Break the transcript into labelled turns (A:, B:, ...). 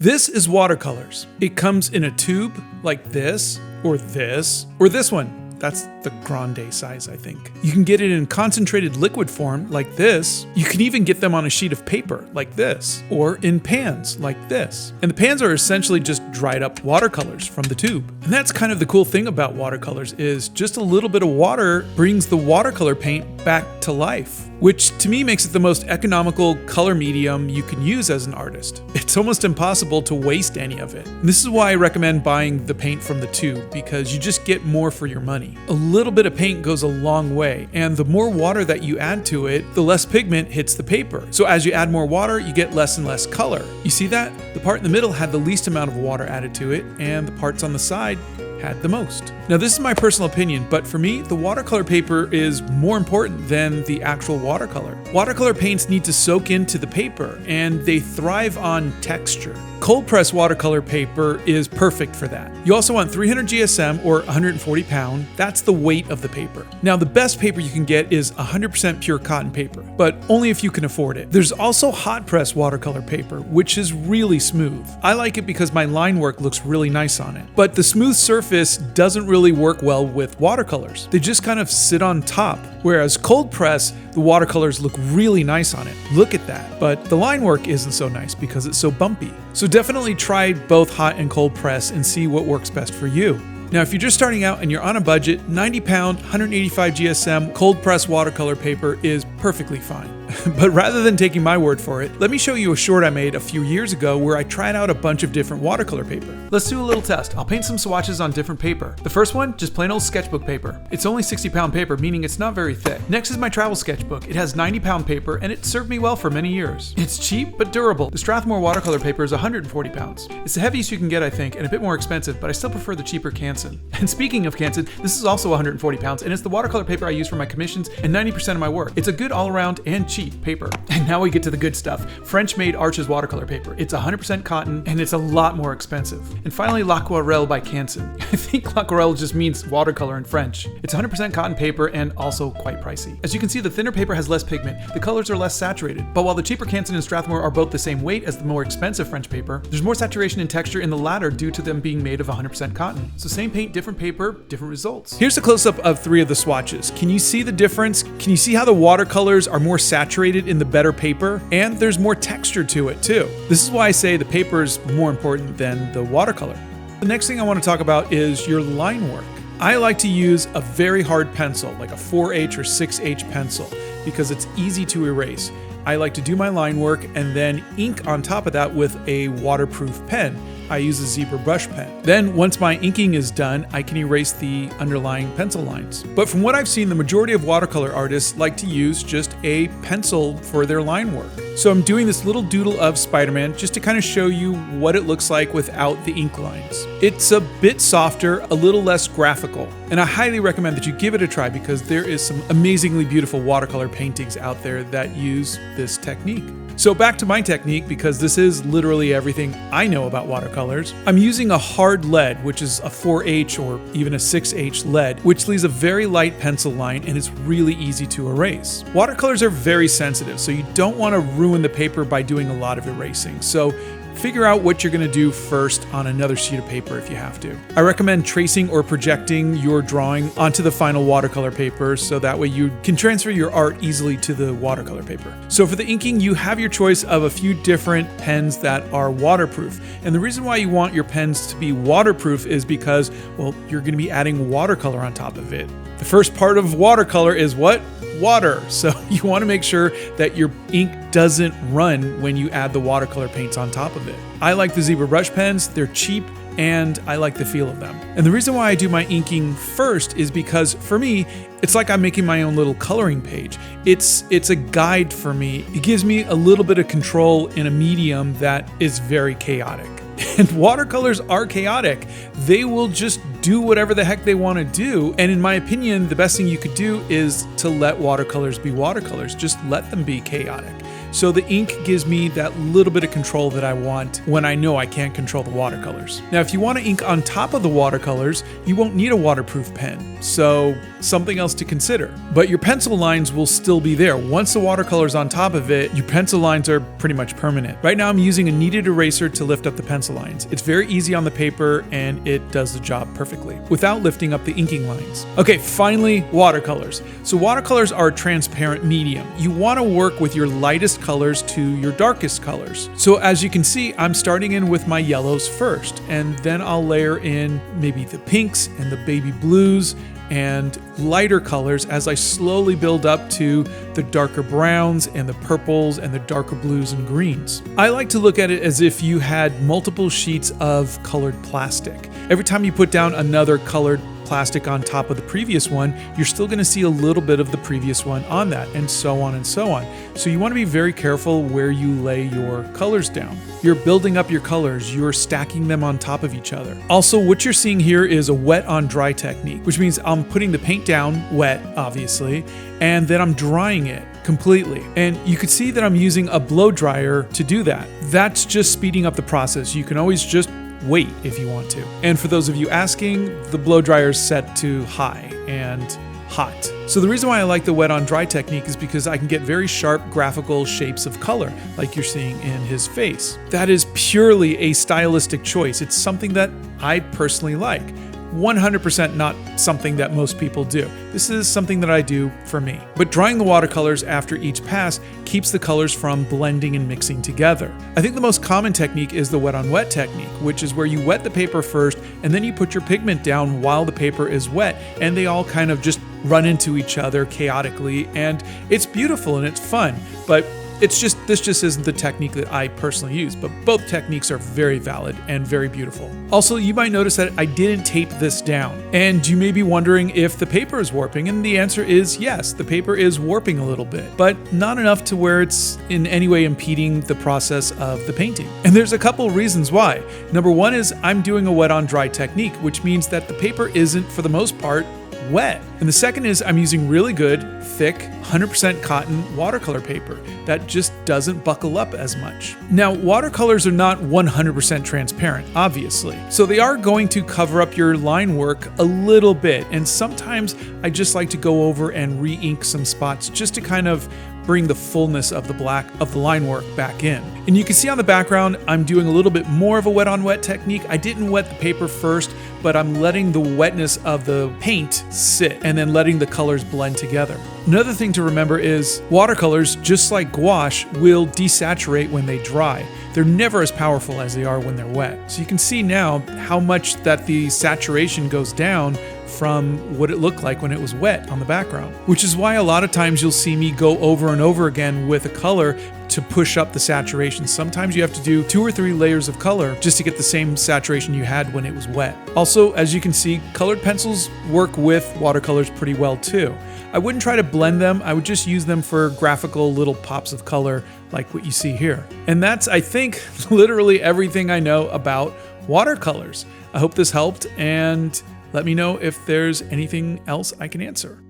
A: This is Watercolors. It comes in a tube like this, or this one. That's the grande size, I think. You can get it in concentrated liquid form like this. You can even get them on a sheet of paper like this, or in pans like this. And the pans are essentially just dried up watercolors from the tube. And that's kind of the cool thing about watercolors is just a little bit of water brings the watercolor paint back to life, which to me makes it the most economical color medium you can use as an artist. It's almost impossible to waste any of it. And this is why I recommend buying the paint from the tube, because you just get more for your money. A little bit of paint goes a long way, and the more water that you add to it, the less pigment hits the paper. So as you add more water, you get less and less color. You see that? The part in the middle had the least amount of water added to it, and the parts on the side had the most. Now this is my personal opinion, but for me, the watercolor paper is more important than the actual watercolor. Watercolor paints need to soak into the paper, and they thrive on texture. Cold press watercolor paper is perfect for that. You also want 300 GSM or 140 pound. That's the weight of the paper. Now the best paper you can get is 100% pure cotton paper, but only if you can afford it. There's also hot press watercolor paper, which is really smooth. I like it because my line work looks really nice on it, but the smooth surface doesn't really work well with watercolors. They just kind of sit on top, whereas cold press, the watercolors look really nice on it. Look at that. But the line work isn't so nice because it's so bumpy. So definitely try both hot and cold press and see what works best for you. Now, if you're just starting out and you're on a budget, 90 pound, 185 GSM cold press watercolor paper is perfectly fine. But rather than taking my word for it, let me show you a short I made a few years ago where I tried out a bunch of different watercolor paper. Let's do a little test. I'll paint some swatches on different paper. The first one, just plain old sketchbook paper. It's only 60 pound paper, meaning it's not very thick. Next is my travel sketchbook. It has 90 pound paper and it served me well for many years. It's cheap but durable. The Strathmore watercolor paper is 140 pounds. It's the heaviest you can get, I think, and a bit more expensive, but I still prefer the cheaper Canson. And speaking of Canson, this is also 140 pounds and it's the watercolor paper I use for my commissions and 90% of my work. It's a good all around and cheap paper. And now we get to the good stuff. French-made Arches watercolor paper. It's 100% cotton and it's a lot more expensive. And finally, L'Aquarelle by Canson. I think L'Aquarelle just means watercolor in French. It's 100% cotton paper and also quite pricey. As you can see, the thinner paper has less pigment. The colors are less saturated. But while the cheaper Canson and Strathmore are both the same weight as the more expensive French paper, there's more saturation and texture in the latter due to them being made of 100% cotton. So same paint, different paper, different results. Here's a close-up of 3 of the swatches. Can you see the difference? Can you see how the watercolors are more saturated in the better paper? And there's more texture to it too. This is why I say the paper is more important than the watercolor. The next thing I want to talk about is your line work. I like to use a very hard pencil, like a 4H or 6H pencil, because it's easy to erase. I like to do my line work and then ink on top of that with a waterproof pen. I use a zebra brush pen. Then once my inking is done, I can erase the underlying pencil lines. But from what I've seen, the majority of watercolor artists like to use just a pencil for their line work. So I'm doing this little doodle of Spider-Man just to kind of show you what it looks like without the ink lines. It's a bit softer, a little less graphical, and I highly recommend that you give it a try because there is some amazingly beautiful watercolor paintings out there that use this technique. So back to my technique, because this is literally everything I know about watercolors. I'm using a hard lead, which is a 4H or even a 6H lead, which leaves a very light pencil line and it's really easy to erase. Watercolors are very sensitive, so you don't want to ruin the paper by doing a lot of erasing. So figure out what you're going to do first on another sheet of paper if you have to. I recommend tracing or projecting your drawing onto the final watercolor paper so that way you can transfer your art easily to the watercolor paper. So for the inking, you have your choice of a few different pens that are waterproof. And the reason why you want your pens to be waterproof is because, well, you're going to be adding watercolor on top of it. The first part of watercolor is what? Water. So you want to make sure that your ink doesn't run when you add the watercolor paints on top of it. I like the zebra brush pens. They're cheap and I like the feel of them. And the reason why I do my inking first is because for me, it's like I'm making my own little coloring page. It's a guide for me. It gives me a little bit of control in a medium that is very chaotic. And watercolors are chaotic. They will just do whatever the heck they want to do. And in my opinion, the best thing you could do is to let watercolors be watercolors. Just let them be chaotic. So the ink gives me that little bit of control that I want when I know I can't control the watercolors. Now, if you want to ink on top of the watercolors, you won't need a waterproof pen. So something else to consider. But your pencil lines will still be there. Once the watercolor's on top of it, your pencil lines are pretty much permanent. Right now I'm using a kneaded eraser to lift up the pencil lines. It's very easy on the paper and it does the job perfectly without lifting up the inking lines. Okay, finally, watercolors. So watercolors are a transparent medium. You want to work with your lightest colors to your darkest colors. So as you can see, I'm starting in with my yellows first, and then I'll layer in maybe the pinks and the baby blues and lighter colors as I slowly build up to the darker browns and the purples and the darker blues and greens. I like to look at it as if you had multiple sheets of colored plastic. Every time you put down another colored plastic on top of the previous one, you're still going to see a little bit of the previous one on that, and so on and so on. So you want to be very careful where you lay your colors down. You're building up your colors, you're stacking them on top of each other. Also, what you're seeing here is a wet on dry technique, which means I'm putting the paint down wet, obviously, and then I'm drying it completely. And you can see that I'm using a blow dryer to do that. That's just speeding up the process. You can always just wait if you want to. And for those of you asking, the blow dryer is set to high and hot. So the reason why I like the wet on dry technique is because I can get very sharp graphical shapes of color, like you're seeing in his face. That is purely a stylistic choice. It's something that I personally like. 100% not something that most people do. This is something that I do for me. But drying the watercolors after each pass keeps the colors from blending and mixing together. I think the most common technique is the wet on wet technique, which is where you wet the paper first and then you put your pigment down while the paper is wet, and they all kind of just run into each other chaotically, and it's beautiful and it's fun. But this just isn't the technique that I personally use, but both techniques are very valid and very beautiful. Also, you might notice that I didn't tape this down, and you may be wondering if the paper is warping, and the answer is yes, the paper is warping a little bit, but not enough to where it's in any way impeding the process of the painting. And there's a couple reasons why. Number one is I'm doing a wet on dry technique, which means that the paper isn't, for the most part, wet. And the second is I'm using really good, thick, 100% cotton watercolor paper that just doesn't buckle up as much. Now, watercolors are not 100% transparent, obviously. So they are going to cover up your line work a little bit. And sometimes I just like to go over and re-ink some spots just to kind of bring the fullness of the black of the line work back in. And you can see on the background, I'm doing a little bit more of a wet on wet technique. I didn't wet the paper first, but I'm letting the wetness of the paint sit and then letting the colors blend together. Another thing to remember is watercolors, just like gouache, will desaturate when they dry. They're never as powerful as they are when they're wet. So you can see now how much that the saturation goes down from what it looked like when it was wet on the background, which is why a lot of times you'll see me go over and over again with a color to push up the saturation. Sometimes you have to do 2 or 3 layers of color just to get the same saturation you had when it was wet. Also, as you can see, colored pencils work with watercolors pretty well too. I wouldn't try to blend them. I would just use them for graphical little pops of color like what you see here. And that's, I think, literally everything I know about watercolors. I hope this helped, and let me know if there's anything else I can answer.